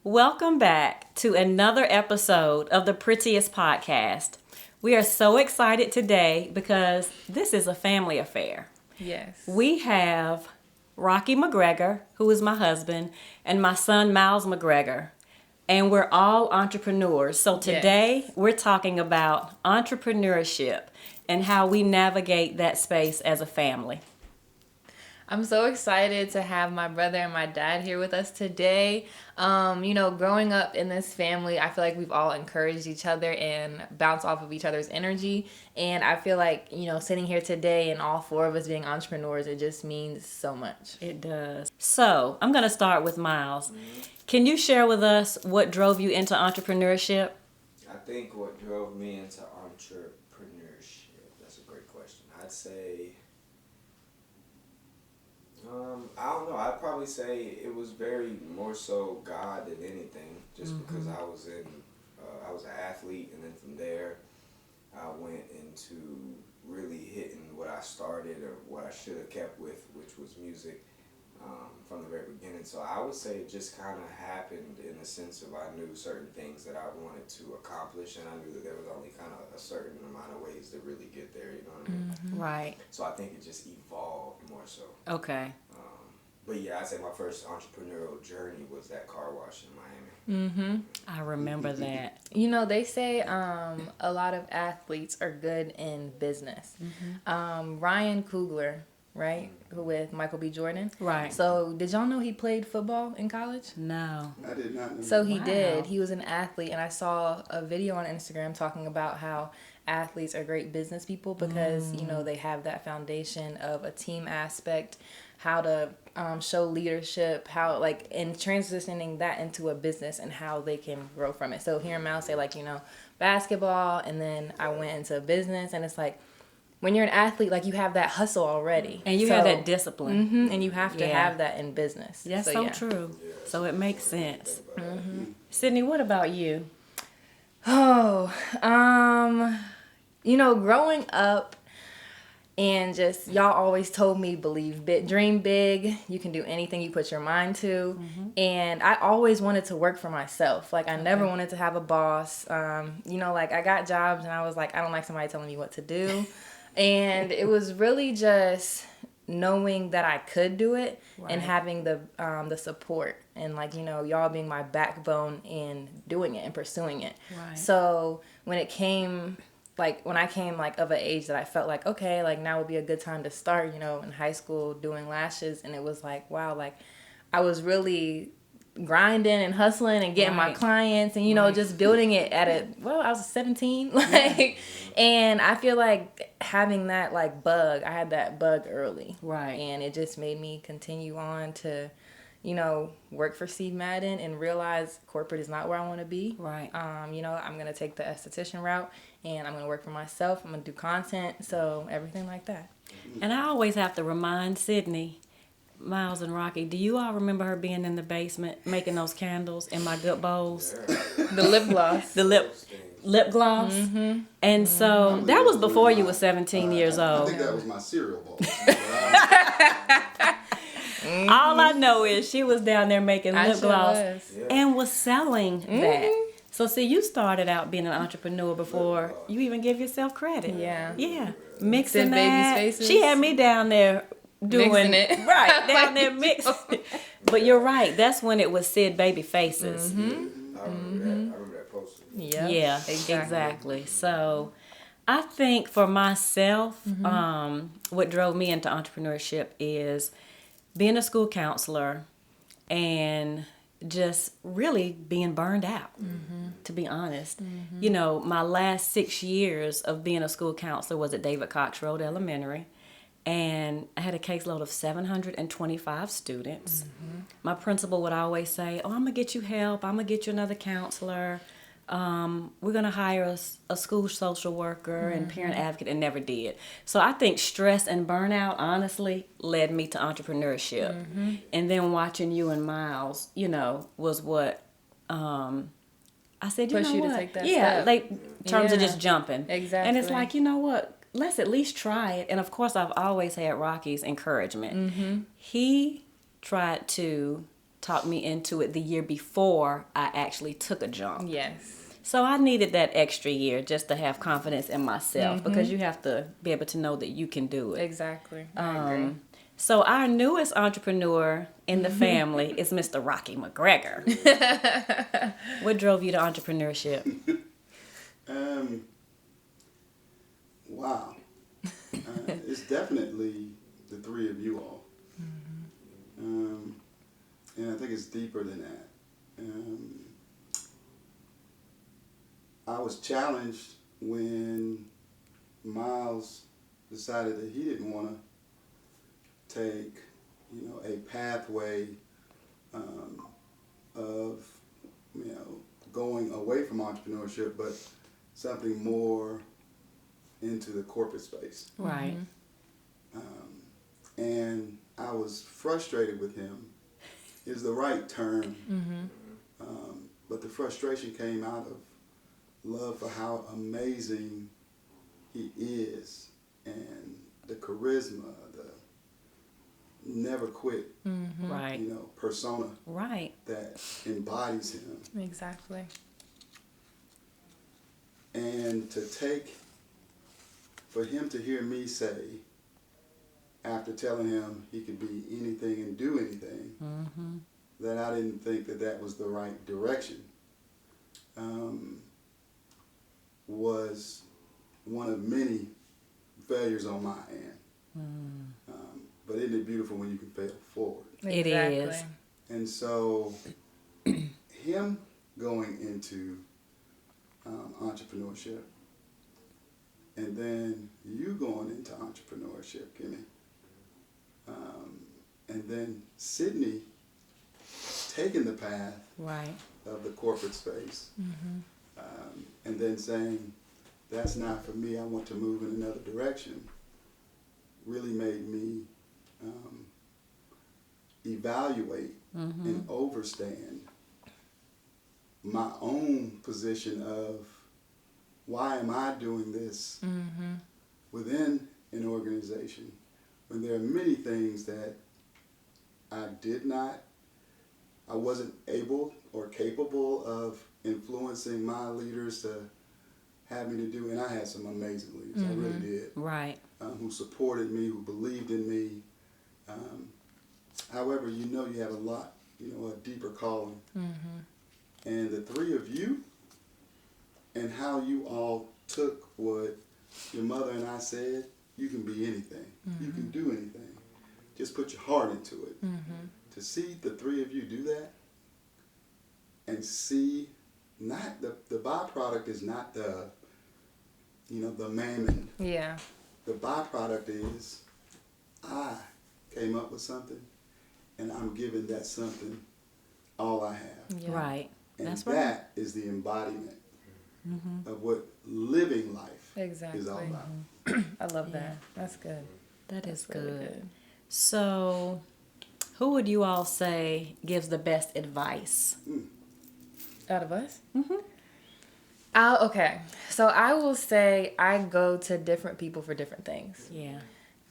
Welcome back to another episode of the Prettiest podcast. We are so excited today because this is a family affair. Yes. We have Rocky McGregor, who is my husband, and my son Miles McGregor. And we're all entrepreneurs. So today we're talking about entrepreneurship and how we navigate that space as a family. I'm so excited to have my brother and my dad here with us today. Growing up in this family, I feel like we've all encouraged each other and bounce off of each other's energy. And I feel like, sitting here today and all four of us being entrepreneurs, it just means so much. It does. So I'm going to start with Miles. Can you share with us what drove you into entrepreneurship? I think what drove me into entrepreneurship, that's a great question. I'd say, I don't know. I'd probably say it was very more so God than anything. Just because I was an athlete, and then from there, I went into really hitting what I started or what I should have kept with, which was music, from the very beginning. So I would say it just kind of happened in the sense of I knew certain things that I wanted to accomplish, and I knew that there was only kind of a certain amount of ways to really get there. You know what I mean? Right. So I think it just evolved more so. Okay. But yeah, I'd say my first entrepreneurial journey was that car wash in Miami. Mm-hmm. I remember that. They say a lot of athletes are good in business. Ryan Coogler, right, with Michael B. Jordan. Right. So did y'all know he played football in college? No. I did not know. So he Wow. did. He was an athlete, and I saw a video on Instagram talking about how athletes are great business people because, they have that foundation of a team aspect, how to show leadership, how, and transitioning that into a business and how they can grow from it. So hearing Mal say, basketball, and then I went into business, and it's like, when you're an athlete, you have that hustle already. And you have that discipline. And you have to have that in business. That's so true. Yeah, So it makes sense. Sydney, what about you? Oh, growing up and just y'all always told me believe big, dream big. You can do anything you put your mind to. And I always wanted to work for myself. I never wanted to have a boss. I got jobs and I was like, I don't like somebody telling me what to do. And it was really just knowing that I could do it and having the support and y'all being my backbone in doing it and pursuing it. Right. So when it came when I came of an age that I felt okay, now would be a good time to start, in high school doing lashes, and it was wow, I was really grinding and hustling and getting my clients and just building it I was 17 and I feel having that bug, I had that bug early, Right. and it just made me continue on to work for Steve Madden and realize corporate is not where I want to be. Right. I'm going to take the esthetician route, and I'm going to work for myself. I'm going to do content, so everything like that. And I always have to remind Sydney, Miles and Rocky, do you all remember her being in the basement making those candles in my good bowls? The lip gloss. The lip gloss? And so that was before you were 17 years I old. think that was my cereal bowl. All I know is she was down there making lip gloss and was selling that. So see, you started out being an entrepreneur before you even give yourself credit. Yeah. Yeah. Mixing Sid that. Baby's faces. She had me down there doing Mixing it. Right, down there mixing. But you're right. That's when it was Sid Baby Faces. I remember that poster. Yeah, exactly. So I think for myself, what drove me into entrepreneurship is being a school counselor and just really being burned out, to be honest. My last 6 years of being a school counselor was at David Cox Road Elementary, and I had a caseload of 725 students. My principal would always say, I'm going to get you help. I'm going to get you another counselor. We're going to hire a school social worker and parent advocate, and never did. So I think stress and burnout, honestly, led me to entrepreneurship. And then watching you and Miles, was what I said, Push you what? to take that yeah, step. in terms of just jumping. Exactly. And it's what? Let's at least try it. And of course, I've always had Rocky's encouragement. He tried to talked me into it the year before I actually took a jump. Yes. So I needed that extra year just to have confidence in myself because you have to be able to know that you can do it. Exactly. I agree. So our newest entrepreneur in the family is Mr. Rocky McGregor. What drove you to entrepreneurship? Wow. It's definitely the three of you all. And I think it's deeper than that. I was challenged when Miles decided that he didn't want to take, a pathway of, going away from entrepreneurship, but something more into the corporate space. Right. And I was frustrated with him, is the right term. But the frustration came out of love for how amazing he is, and the charisma, the never quit, Right. persona Right. that embodies him. Exactly. And for him to hear me say, after telling him he could be anything and do anything, that I didn't think that was the right direction, was one of many failures on my end. But isn't it beautiful when you can fail forward? It is. And so him going into entrepreneurship, and then you going into entrepreneurship, Kimmy, and then Sydney taking the path Right. of the corporate space, and then saying, that's not for me, I want to move in another direction, really made me evaluate and overstand my own position of why am I doing this within an organization when there are many things that I wasn't able or capable of influencing my leaders to have me to do, and I had some amazing leaders, I really did, Right. who supported me, who believed in me. However, you have a lot, a deeper calling. And the three of you, and how you all took what your mother and I said, you can be anything, you can do anything. Just put your heart into it. To see the three of you do that, and see not the byproduct is not the mammon. Yeah. The byproduct is I came up with something, and I'm giving that something all I have. Yeah. Right. And That's that is the embodiment of what living life Exactly. is all about. I love that. That's good. That is Really good. So, who would you all say gives the best advice? Out of us? Okay. So I will say I go to different people for different things. Yeah.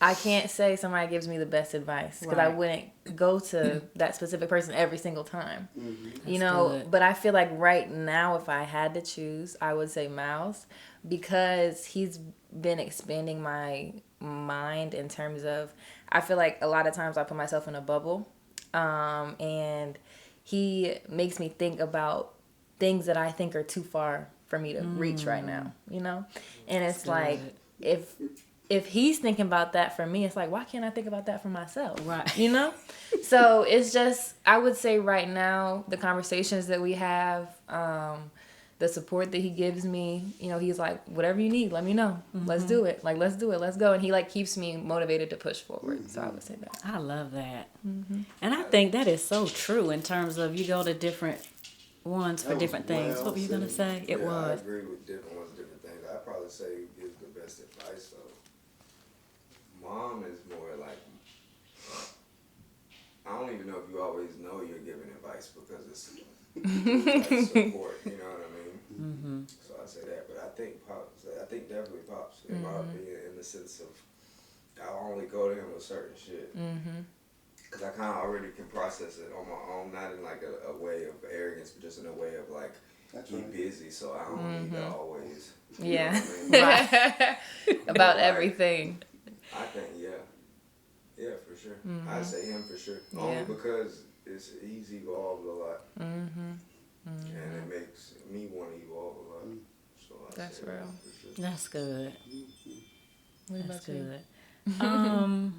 I can't say somebody gives me the best advice because I Right. wouldn't go to that specific person every single time. That's good. But I feel like right now, if I had to choose, I would say Miles because he's been expanding my mind in terms of, I feel like a lot of times I put myself in a bubble, and he makes me think about things that I think are too far for me to reach right now, And it's like, if he's thinking about that for me, it's like, why can't I think about that for myself? Right. So it's just, I would say right now, the conversations that we have, the support that he gives me, he's like, whatever you need, let me know. Let's do it. Let's do it. Let's go. And he keeps me motivated to push forward. So I would say that. I love that. And I think that is so true in terms of you go to different ones for That was different things. well What were you going to say? Yeah, It was. I agree with different ones, different things. I'd probably say gives the best advice, though. Mom is more like, I don't even know if you always know you're giving advice because it's like support, you know what I mean? So I say that, but I think definitely Pops, in my opinion, in the sense of, I'll only go to him with certain shit. because I kind of already can process it on my own, not in like a way of arrogance, but just in a way of like, That's be right. busy, so I don't need to always. Yeah. Know what I mean? About Like, everything. I think, yeah, for sure. I'd say him for sure. Yeah. Only because he's evolved a lot, and it makes me want to evolve a lot. So I That's say real. him for sure. That's good. What That's about you? good.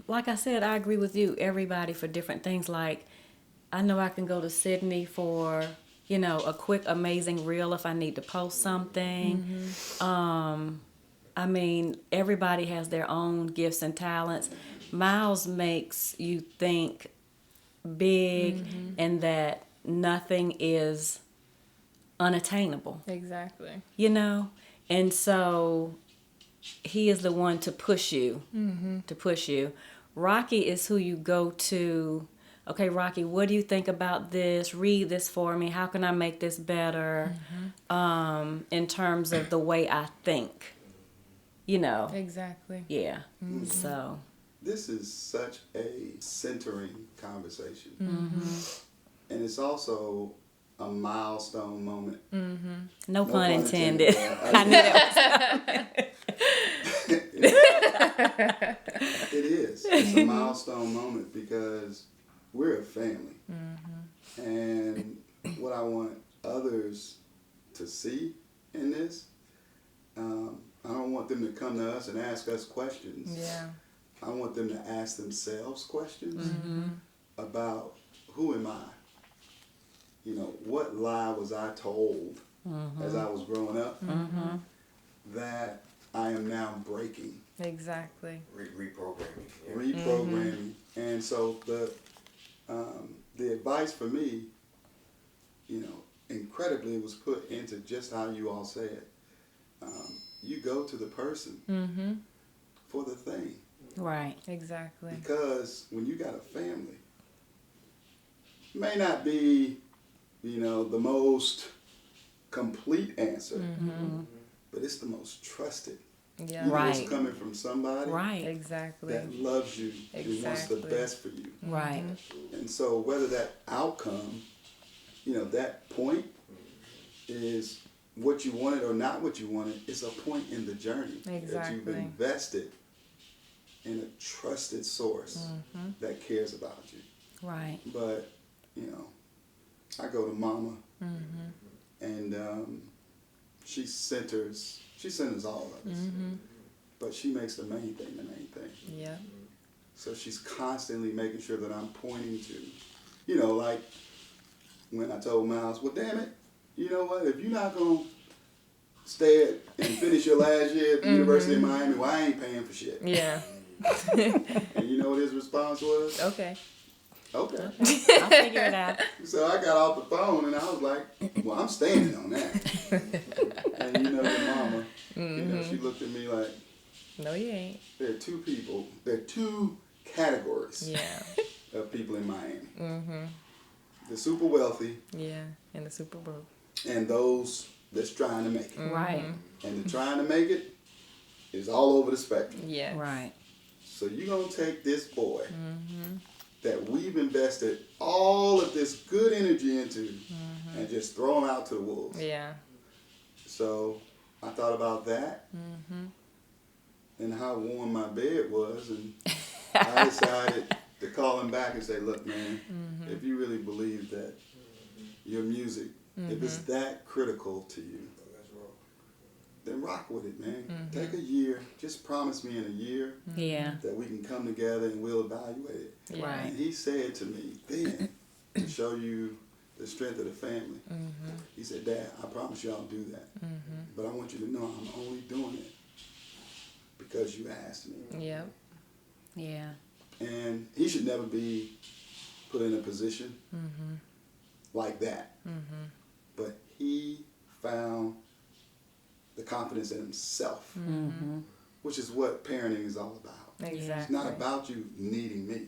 Like I said, I agree with you. Everybody for different things. Like, I know I can go to Sydney for, you know, a quick, amazing reel if I need to post something. I mean, everybody has their own gifts and talents. Miles makes you think big and that nothing is unattainable, Exactly. you know? And so he is the one to push you, Rocky is who you go to. Okay, Rocky, what do you think about this? Read this for me. How can I make this better? In terms of the way I think, you know? Exactly. Yeah. So. This is such a centering conversation. And it's also a milestone moment. No pun intended. I I knew that. It is. It's a milestone moment because we're a family. And what I want others to see in this, I don't want them to come to us and ask us questions. Yeah. I want them to ask themselves questions about who am I? You know, what lie was I told as I was growing up that I am now breaking? Exactly. Reprogramming. Yeah. Reprogramming. And so the advice for me, you know, incredibly was put into just how you all said. You go to the person for the thing. Right. Exactly. Because when you got a family, it may not be, you know, the most complete answer, but it's the most trusted. Yeah. You know Right. it's coming from somebody Right. Exactly. that loves you and wants the Exactly. best for you. Right. And so whether that outcome, you know, that point is what you wanted or not what you wanted, it's a point in the journey that you've Exactly. invested in a trusted source that cares about you. Right. But, you know, I go to Mama and she centers all of us. But she makes the main thing the main thing. Yeah. So she's constantly making sure that I'm pointing to, you know, like when I told Miles, well, damn it, you know what, if you're not going to stay and finish your last year at the University of Miami, well, I ain't paying for shit. Yeah. And you know what his response was? Okay. Okay. I'll figure it out. So I got off the phone and I was like, well, I'm standing on that. And you know your mama, you know, she looked at me like, No, you ain't. there are two categories Yeah. of people in Miami. The super wealthy Yeah. And the Super Bowl. and those that's trying to make it. Right. And the trying to make it is all over the spectrum. Yeah. Right. So you're going to take this boy that we've invested all of this good energy into and just throw him out to the wolves. Yeah. So I thought about that and how warm my bed was, and I decided to call him back and say, look, man, if you really believe that your music, if it's that critical to you, then rock with it, man. Take a year. Just promise me in a year Yeah. that we can come together and we'll evaluate it. Yeah. Right. And he said to me then, to show you the strength of the family, he said, Dad, I promise you I'll do that. But I want you to know I'm only doing it because you asked me. Yep. Yeah. And he should never be put in a position like that. But he found the confidence in himself, which is what parenting is all about. Exactly. It's not about you needing me.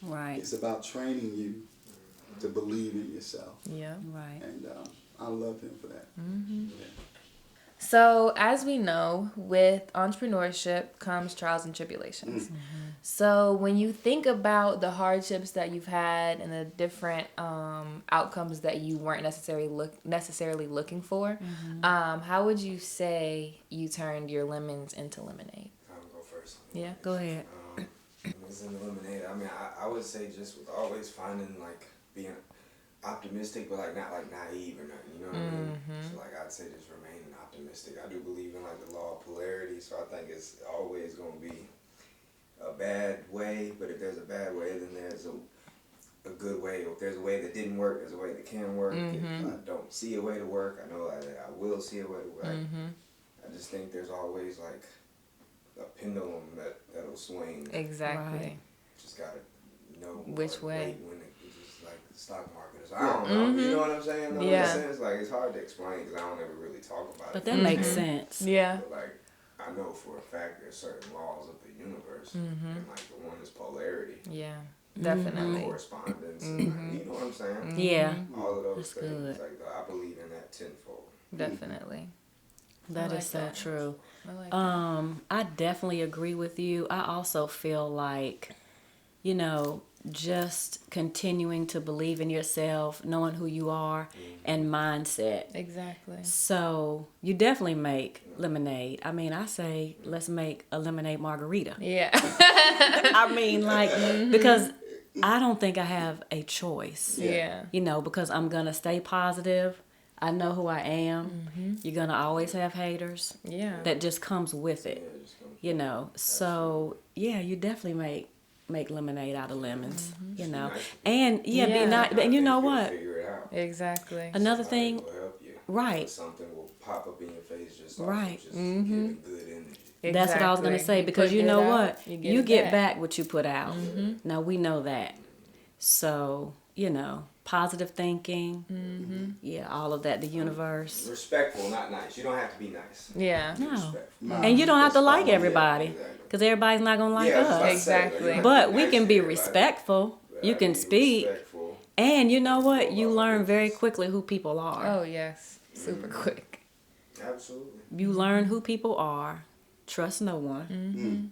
Right. It's about training you to believe in yourself. Yep. Right. And I love him for that. Yeah. So, as we know, with entrepreneurship comes trials and tribulations. So, when you think about the hardships that you've had and the different outcomes that you weren't necessarily looking for, how would you say you turned your lemons into lemonade? I'm gonna go first. Yeah. Go ahead. Lemons and lemonade. I mean, I would say just with always finding like being optimistic, but like not like naive or nothing. You know what I mean? So like I'd say just remaining optimistic. I do believe in like the law of polarity, so I think it's always gonna be a bad way. But if there's a bad way, then there's a good way. If there's a way that didn't work, there's a way that can work. If I don't see a way to work, I know that I will see a way to work. I just think there's always like a pendulum that'll swing. Exactly. Right. Just gotta know Which way. when it's just like the stock market is. I don't know. You know what I'm saying? No, Yeah. in a sense, like it's hard to explain because I don't ever really talk about But it. that makes sense. Yeah. But like I know for a fact there's certain laws of the universe, and like the one is polarity, Yeah. Definitely. correspondence. And, like, you know what I'm saying? Yeah. All of those That's things. good. Like I believe in that tenfold. Definitely. That like is so that. true. I like that. I definitely agree with you. I also feel like, you know, just continuing to believe in yourself, knowing who you are, and mindset. Exactly. So you definitely make lemonade. I mean, I say let's make a lemonade margarita. Yeah. I mean, like, because I don't think I have a choice. Yeah. You know, because I'm going to stay positive. I know who I am. You're going to always have haters. Yeah. That just comes with it. Yeah, just come- You know, so yeah, you definitely make lemonade out of lemons. You know, nice. and Yeah. be not. And you I know think you'll what? Figure it out. Exactly. Another Somebody thing, will help you. right? Something will pop up in your face just off Right. of just giving good energy. That's what I was gonna Exactly. say, You because put you good know out, what? You it get back what you put out. Mm-hmm. Now we know that. So, you know, positive thinking. Yeah, all of that. The universe. Respectful, not nice. You don't have to be nice. Yeah. No. Respectful. And you don't have to like Yeah, everybody, exactly. because everybody's not gonna like Yeah, I was about to us. say, like, Exactly. you don't have But to we nice can to be everybody, respectful. but You I can be speak. respectful. And you know what? You About learn very business. quickly who people are. Oh, yes. Super quick. Absolutely. You learn who people are. Trust no one.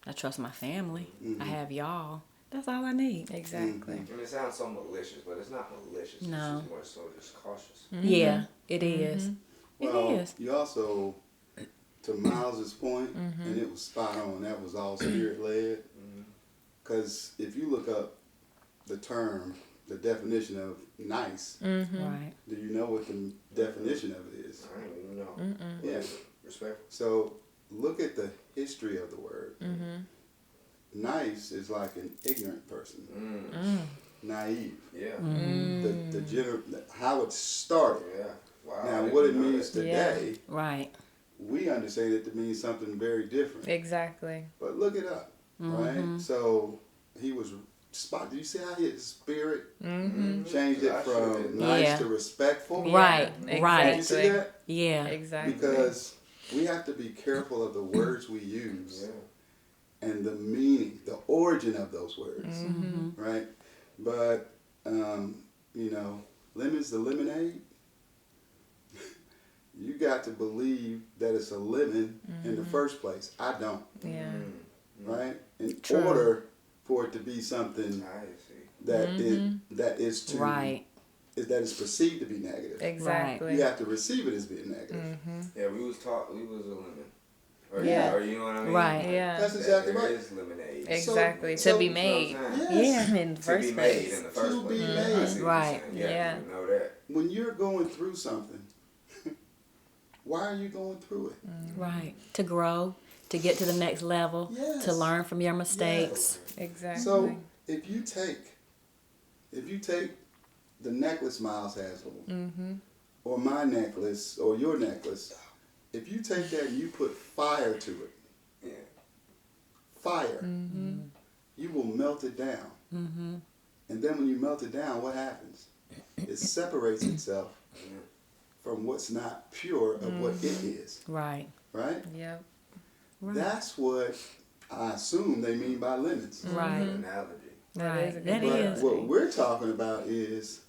I trust my family. I have y'all. That's all I need. Exactly. And it sounds so malicious, but it's not malicious. No. It's just more so just cautious. Yeah, it is. Well, It is. you also, to Miles's point, and it was spot on. That was all spirit led. Because if you look up the term, the definition of nice, Right. do you know what the definition of it is? I don't even know. Yeah. Respectful. So look at the history of the word. Nice is like an ignorant person, naive. Yeah. How it started. Yeah. Wow. I Now, didn't what it know means that. today, Right. we understand it to mean something very different. Exactly. But look it up, right? So he was spot. Do you see how his spirit changed it I sure from did. nice Yeah. to respectful? Right, right. Did you see that? Yeah. Exactly. Because we have to be careful of the words we use Yeah. and the meaning, the origin of those words, right? But you know, lemons the lemonade. You got to believe that it's a lemon in the first place. I don't, Yeah. right? In True. order for it to be something I see. that that is to Right. that is perceived to be negative. Exactly. You have to receive it as being negative. Yeah, we was taught we was a lemon. Or, Yeah. Or you know what I mean? Right. Like, Yeah. That's exactly there right. is lemonade. Exactly. So- to be You know what I'm made. saying? Yes. Yeah. In the To first be made place. in the first To place. be I made. see what you're Right. saying. Yeah. Yeah. You know that. When you're going through something, why are you going through it? Right. To grow, to get to the next level, Yes. to learn from your mistakes. Exactly. So if you take the necklace Miles has on, or my necklace, or your necklace, if you take that and you put fire to it, Yeah. fire, you will melt it down. And then when you melt it down, what happens? It separates itself from what's not pure of what it is, Right. right? Yep. Right. That's what I assume they mean by lemons. Right. Good analogy. That is a Right. good That one. But is. what we're talking about is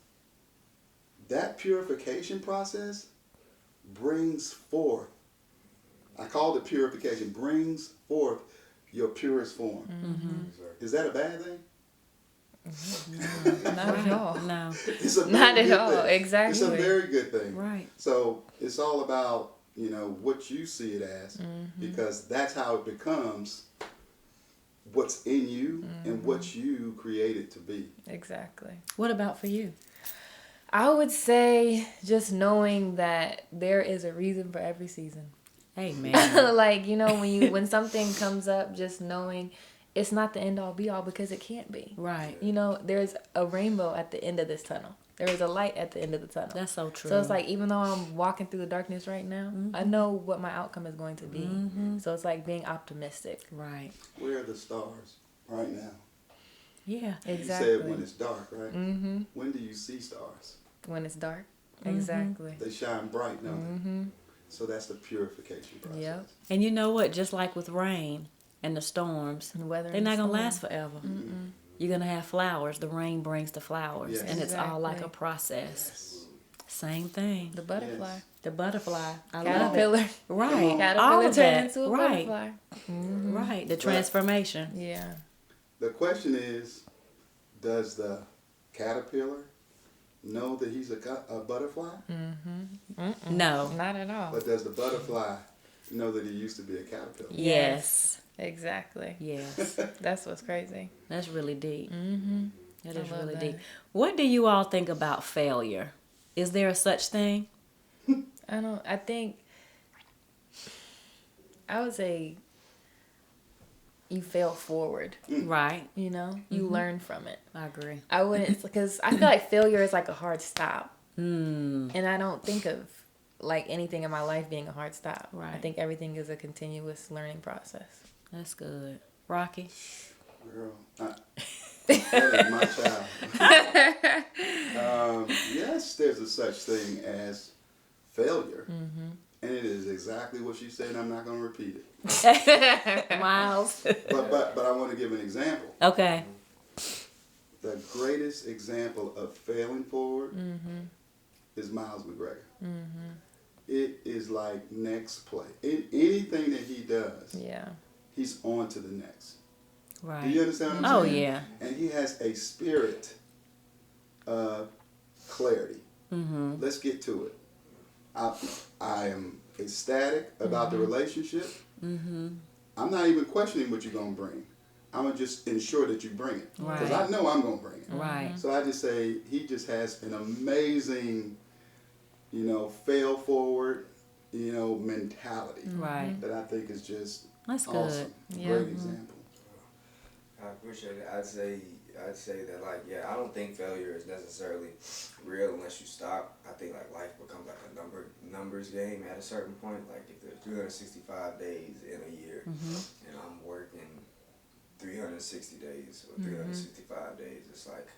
that purification process brings forth, I called it purification, brings forth your purest form. Exactly. Is that a bad thing? Not at all. No. It's a very Not at good all. thing. Exactly. It's a very good thing. Right. So it's all about, what you see it as, because that's how it becomes what's in you and what you created to be. Exactly. What about for you? I would say just knowing that there is a reason for every season. Amen. Like, when something comes up, just knowing it's not the end all be all, because it can't be. Right. There's a rainbow at the end of this tunnel. There is a light at the end of the tunnel. That's so true. So it's like, even though I'm walking through the darkness right now, I know what my outcome is going to be. So it's like being optimistic. Right. Where are the stars right now? Yeah. Exactly. You said when it's dark, right? When do you see stars? When it's dark. Exactly. They shine bright, don't they? So that's the purification process. Yep. And you know what? Just like with rain and the storms, And weather they're and not going to storm. last forever. You're going to have flowers. The rain brings the flowers. Yes. And it's all like a Exactly. process. Same thing. The butterfly. Yes. The butterfly. I love it. Caterpillar. Right. All Caterpillar of turned that. into a Right. butterfly. Right. The transformation. Yeah. The question is, does the caterpillar know that he's a butterfly? No. Not at all. But does the butterfly know that he used to be a caterpillar? Yes. Exactly. Yes. That's what's crazy. That's really deep. That I is love really that. deep. What do you all think about failure? Is there a such thing? I would say you fail forward, Right. you learn from it. I agree. I wouldn't, because I feel like failure is like a hard stop. Mm. And I don't think of like anything in my life being a hard stop. Right. I think everything is a continuous learning process. That's good. Rocky? Girl, that is my child. Yes, there's a such thing as failure. And it is exactly what she said. I'm not going to repeat it. Miles? But I want to give an example. Okay. The greatest example of failing forward is Miles McGregor. It is like next play. Anything that he does, Yeah. he's on to the next. Right. Do you understand what I'm Oh, saying? yeah. And he has a spirit of clarity. Let's get to it. I am ecstatic about the relationship. I'm not even questioning what you're going to bring. I'm going to just ensure that you bring it. Because Right. I know I'm going to bring it. Right. So I just say he just has an amazing, fail forward, mentality. Right. That I think is just That's good. awesome. Yeah. Great example. I appreciate it. I'd say that, like, yeah, I don't think failure is necessarily real unless you stop. I think like life becomes like a numbers game at a certain point. Like if there's 365 days in a year and I'm working 360 days or 365 days, it's like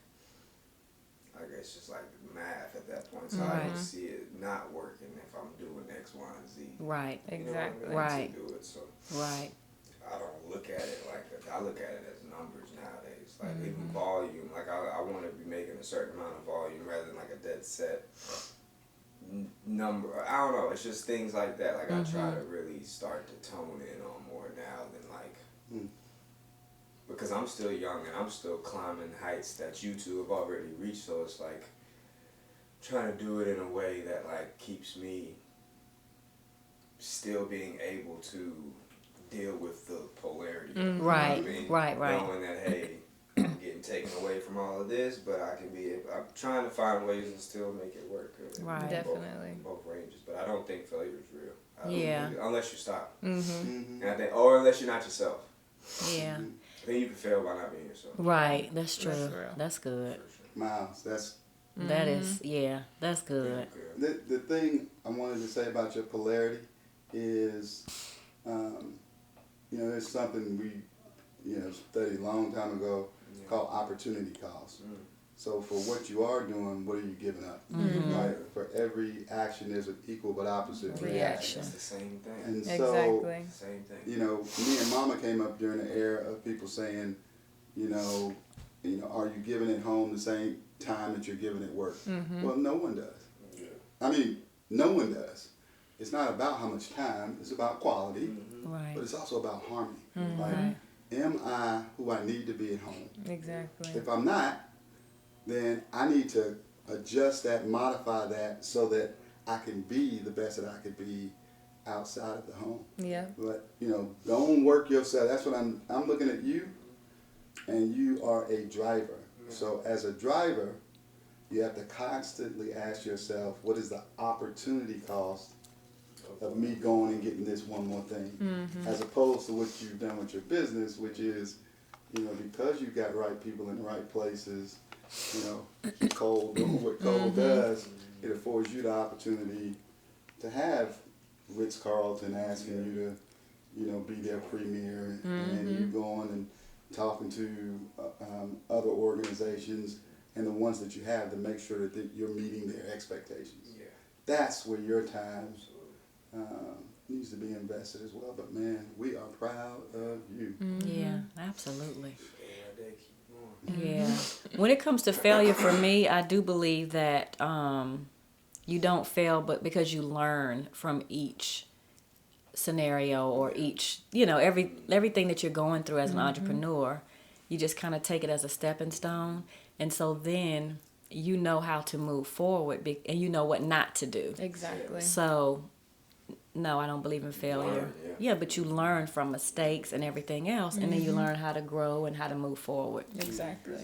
I guess just like math at that point. So I Right. don't see it not working if I'm doing X, Y, and Z. Right. You know what I Exactly. mean? Right. To do it. So Right. I don't look at it like that. I look at it as numbers nowadays. Like even volume. Like I want to be making a certain amount of volume rather than like a dead set number. I don't know. It's just things like that. Like I try to really start to tone in on more now than like because I'm still young and I'm still climbing heights that you two have already reached. So it's like trying to do it in a way that like keeps me still being able to deal with the polarity. You know what I Right. mean? Right. Knowing that, hey, I'm getting taken away from all of this, but I can be. I'm trying to find ways to still make it work. Right. Definitely. Both ranges, but I don't think failure is real. I don't Yeah. think unless you stop, Mm-hmm. and I think, or unless you're not yourself, Yeah. then you can fail by not being yourself. Right. That's true. That's real. That's good. For sure. Miles, that's That is, yeah, that's good. the thing I wanted to say about your polarity is, there's something we, studied a long time ago called opportunity cost. So for what you are doing, what are you giving up? Right? For every action, there's an equal but opposite reaction. It's the same thing. And so, Exactly. Same thing. me and Mama came up during the era of people saying, are you giving it home the same time that you're giving it work? Well, no one does. Yeah. I mean, no one does. it's not about how much time, it's about quality, Right. but it's also about harmony. Like, am I who I need to be at home? Exactly. If I'm not, then I need to adjust that, modify that, so that I can be the best that I could be outside of the home. Yeah. But don't work yourself. That's what I'm looking at you, and you are a driver. So as a driver, you have to constantly ask yourself, what is the opportunity cost of me going and getting this one more thing, as opposed to what you've done with your business, which is, because you've got right people in the right places, Cole doing what Cole does, it affords you the opportunity to have Ritz-Carlton asking you to, be their premier, and you going and talking to other organizations and the ones that you have to make sure that you're meeting their expectations. Yeah. That's where your time needs to be invested as well. But man, we are proud of you. Yeah, absolutely. Yeah, they keep going. Yeah. When it comes to failure, for me, I do believe that you don't fail, but because you learn from each scenario or each, everything that you're going through as an entrepreneur, you just kind of take it as a stepping stone. And so then you know how to move forward and you know what not to do. Exactly. So, no, I don't believe in failure. Learn, Yeah, but you learn from mistakes and everything else, and then you learn how to grow and how to move forward. Exactly.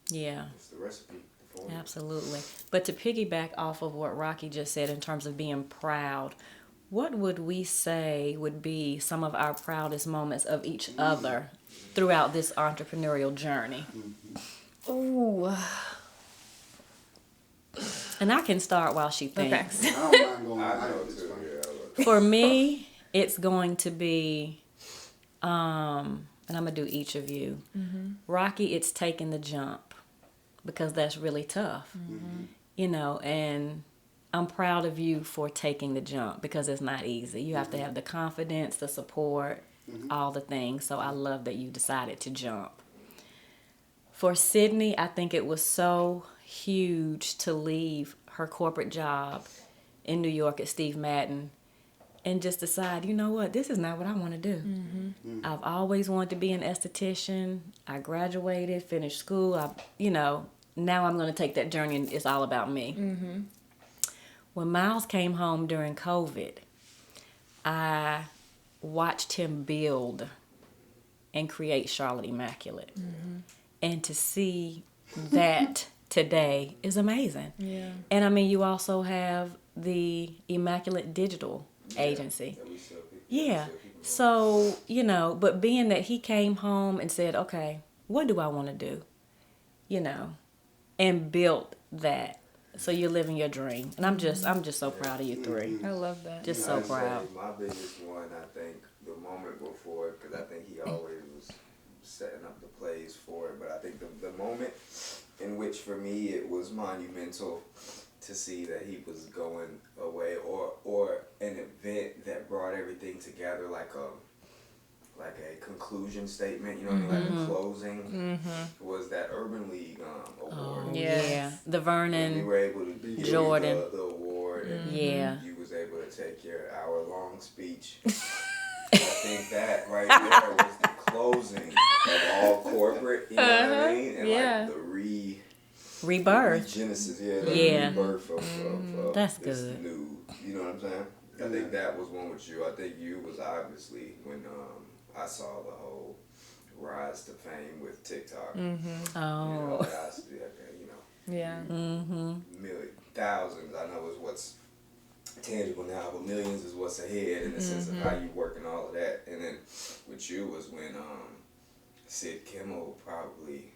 Yeah. It's the recipe. The formula. Absolutely. But to piggyback off of what Rocky just said in terms of being proud, what would we say would be some of our proudest moments of each other throughout this entrepreneurial journey? Ooh. And I can start while she thinks. I don't mind going. I I know this too. one. Yeah. For me, it's going to be, and I'm going to do each of you. Rocky, it's taking the jump because that's really tough, and I'm proud of you for taking the jump because it's not easy. You have to have the confidence, the support, all the things. So I love that you decided to jump. For Sydney, I think it was so huge to leave her corporate job in New York at Steve Madden and just decide, you know what, this is not what I want to do. I've always wanted to be an esthetician. I graduated, finished school. Now I'm going to take that journey and it's all about me. When Miles came home during COVID, I watched him build and create Charlotte Immaculate. And to see that today is amazing. Yeah. And I mean, you also have the Immaculate Digital Agency. Yeah, we sell people. Yeah. Sell people. So, but being that he came home and said, okay, what do I want to do? And built that. So you're living your dream. And I'm just so proud of you three. I love that. Just so I'd say proud. My biggest one, I think, the moment before, because I think he always was setting up the plays for it, but I think the moment in which for me it was monumental to see that he was going away, or an event that brought everything together, like a conclusion statement, like a closing, was that Urban League award. Oh, Yes. yeah. The And Vernon. you were able to give Jordan. the award, and Yeah. you was able to take your hour-long speech. I think that right there was the closing of all corporate, you know what I mean? And Yeah. like the Rebirth. Genesis, the Yeah. rebirth of That's this good. new, you know what I'm saying? I think that was one with you. I think you was obviously when I saw the whole rise to fame with TikTok. Oh. Yeah. Thousands, I know, is what's tangible now, but millions is what's ahead in the sense of how you work and all of that. And then with you was when Sid Kimmel probably,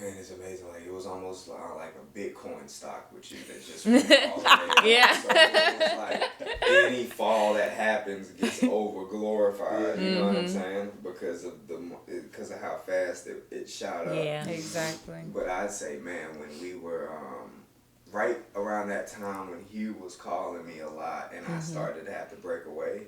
man, it's amazing. Like it was almost like a Bitcoin stock with you that just went all the way up. Yeah. So it was like any fall that happens gets over glorified. You know what I'm saying? Because of how fast it shot up. Yeah. Exactly. But I'd say, man, when we were right around that time when Hugh was calling me a lot and I started to have to break away,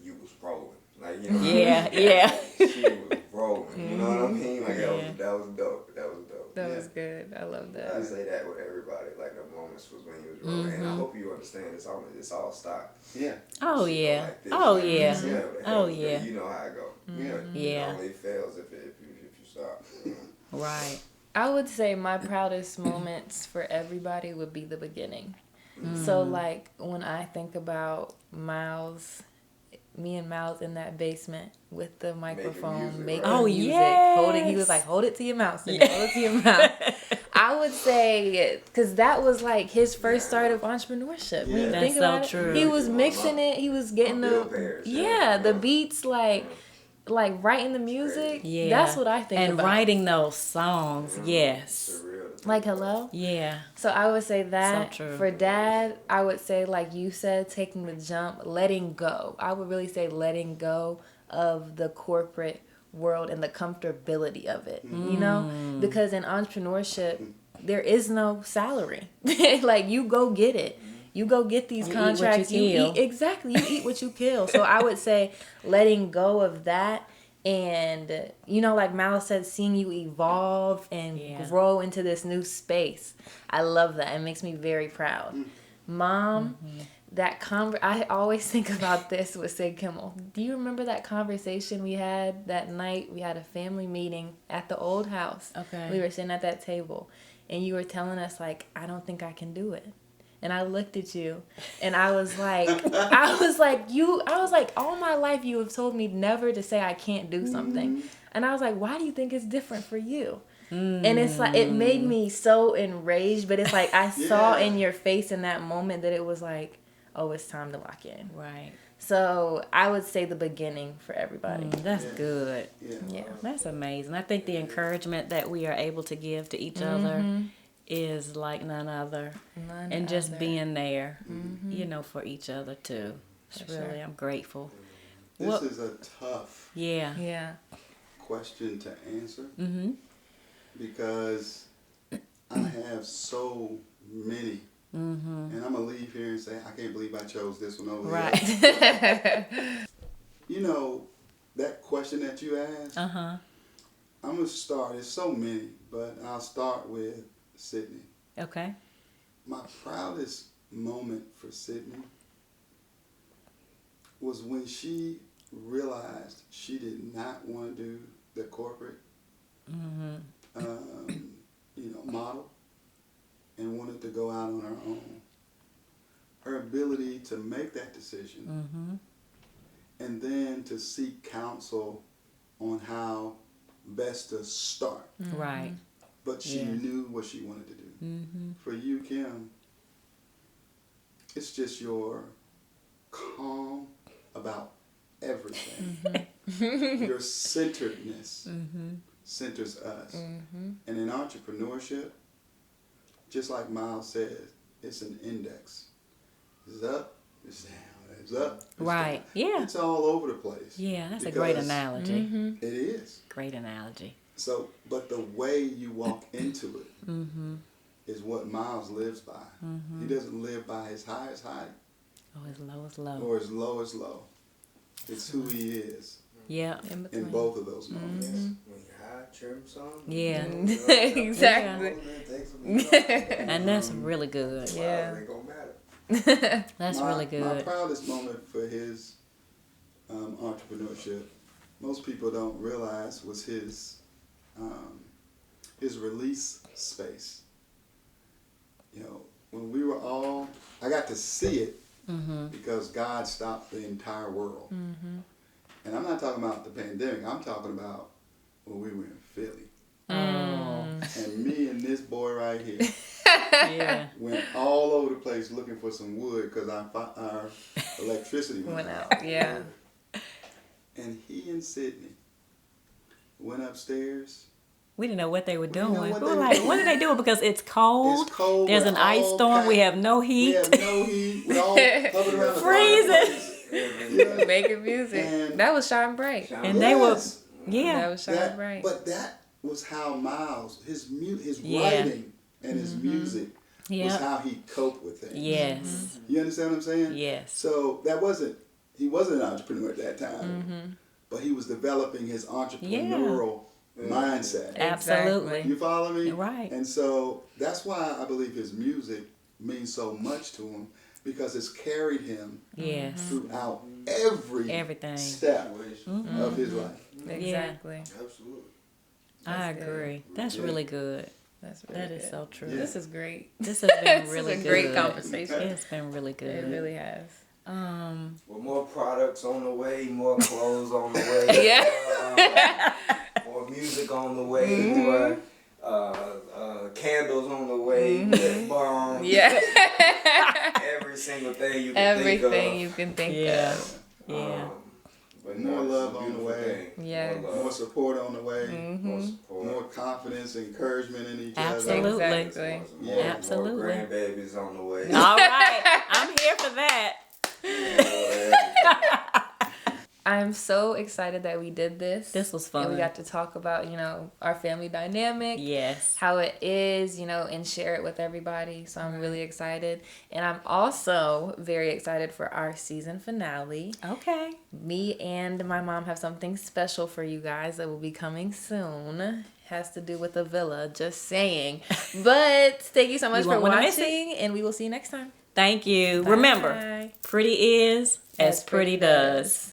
you was rolling. Like, you know what Yeah, I mean? yeah. She was rolling. You know what I mean? Like that was dope. That was dope. That was good. I love I that. say that with everybody. Like the moments was when he was rolling. And I hope you understand. It's all stock. Yeah. Oh She go yeah. like this, Oh like yeah. this, yeah. Oh And yeah. You know how it go. Yeah. Yeah. It only fails if you stop. Right. I would say my proudest moments for everybody would be the beginning. So like when I think about Miles, me and Miles in that basement with the microphone, making right? Oh, music, yes. he was like, hold it to your mouth, Cindy, hold it to your mouth. I would say, because that was like his first start of entrepreneurship. When you Yeah. think That's so about it, true. he was mixing it, he was getting Bill the, Pairs, the beats like writing the music. Yeah. That's what I think and about. writing those songs. Yes. Surreal to think Like, about. hello? Yeah. So I would say that. So true. For Dad, I would say, like you said, taking the jump, letting go. I would really say letting go of the corporate world and the comfortability of it, you know? Because in entrepreneurship, there is no salary. Like, you go get it. You go get these You eat what you contracts. You kill. eat, exactly. You eat what you kill. So I would say letting go of that. And, you know, like Mal said, seeing you evolve and Yeah. grow into this new space. I love that. It makes me very proud. Mom, I always think about this with Sid Kimmel. Do you remember that conversation we had that night? We had a family meeting at the old house. Okay. We were sitting at that table. And you were telling us, like, I don't think I can do it. And I looked at you and I was like, all my life you have told me never to say I can't do something. And I was like, why do you think it's different for you? And it's like, it made me so enraged, but it's like, I saw in your face in that moment that it was like, oh, it's time to lock in. Right. So I would say the beginning for everybody. That's good. Yeah. That's amazing. I think the encouragement that we are able to give to each other is like none other. And just being there, you know, for each other too. It's really, I'm grateful. This is a tough Yeah. question to answer because I have so many. And I'm going to leave here and say, I can't believe I chose this one over Right. here. You know, that question that you asked, I'm going to start, there's so many, but I'll start with Sydney. Okay. My proudest moment for Sydney was when she realized she did not want to do the corporate model and wanted to go out on her own. Her ability to make that decision and then to seek counsel on how best to start. Right. But she knew what she wanted to do. For you, Kim, it's just your calm about everything. Your centeredness centers us. And in entrepreneurship, just like Miles said, it's an index. It's up, it's down, it's up, it's Right. down. Yeah. It's all over the place. Yeah, that's a great Because analogy. It is. Great analogy. So, but the way you walk into it is what Miles lives by. He doesn't live by his highest height Oh, as low as low. or his lowest low. It's who he is Yeah. in both of those moments. When you high, trim some. Yeah. Exactly. And that's really good. Yeah. It ain't gonna matter. That's My really good. proudest moment for his entrepreneurship, most people don't realize, was his release space. You know, when we were all, I got to see it because God stopped the entire world. And I'm not talking about the pandemic. I'm talking about when we were in Philly. Oh. And me and this boy right here Yeah. went all over the place looking for some wood because our electricity went out. Yeah. And he and Sydney went upstairs. We didn't know what they were doing. know We what were they were like, doing. what are they doing? Because it's cold. It's cold. There's we're an ice all storm. We packed. have no We heat. have no heat. We're all covered around the Freezing. fireplace. Making music. And- That was Shine Bright. And they were, Yes. That yeah. was Shine That- Bright. But that was how Miles, his Yeah. writing and his music was Yeah. how he coped with things. Yes. You understand what I'm saying? Yes. So he wasn't an entrepreneur at that time, but he was developing his entrepreneurial mindset. Absolutely. You follow me? Right. And so that's why I believe his music means so much to him because it's carried him Yes. throughout Everything. step of his life. Exactly. Absolutely. I That's good. agree. That's really good. That's really That is good. so true. Yeah. This is great. This has been This really is a good. great conversation. It's been really It good. really has. Well, more products on the way, more clothes on the way. Yeah. More music on the way, more candles on the way, lip balm. Yeah. Every single thing you can Everything think of. you can think Yeah. of. Yeah. But More no, it's a love on the beautiful way. thing. Yeah. More More love, support on the way. more support. More confidence, encouragement in each Absolutely. other. Exactly. More Absolutely. grandbabies on the way. All right. I'm here for that. I'm so excited that we did this. This was And we fun. got to talk about, our family dynamic. Yes. How it is, and share it with everybody. So I'm really excited. And I'm also very excited for our season finale. Okay. Me and my mom have something special for you guys that will be coming soon. Has to do with a villa, just saying. But thank you so much You for won't wanna miss it. watching, and we will see you next time. Thank you. Bye. Remember, pretty is as pretty does.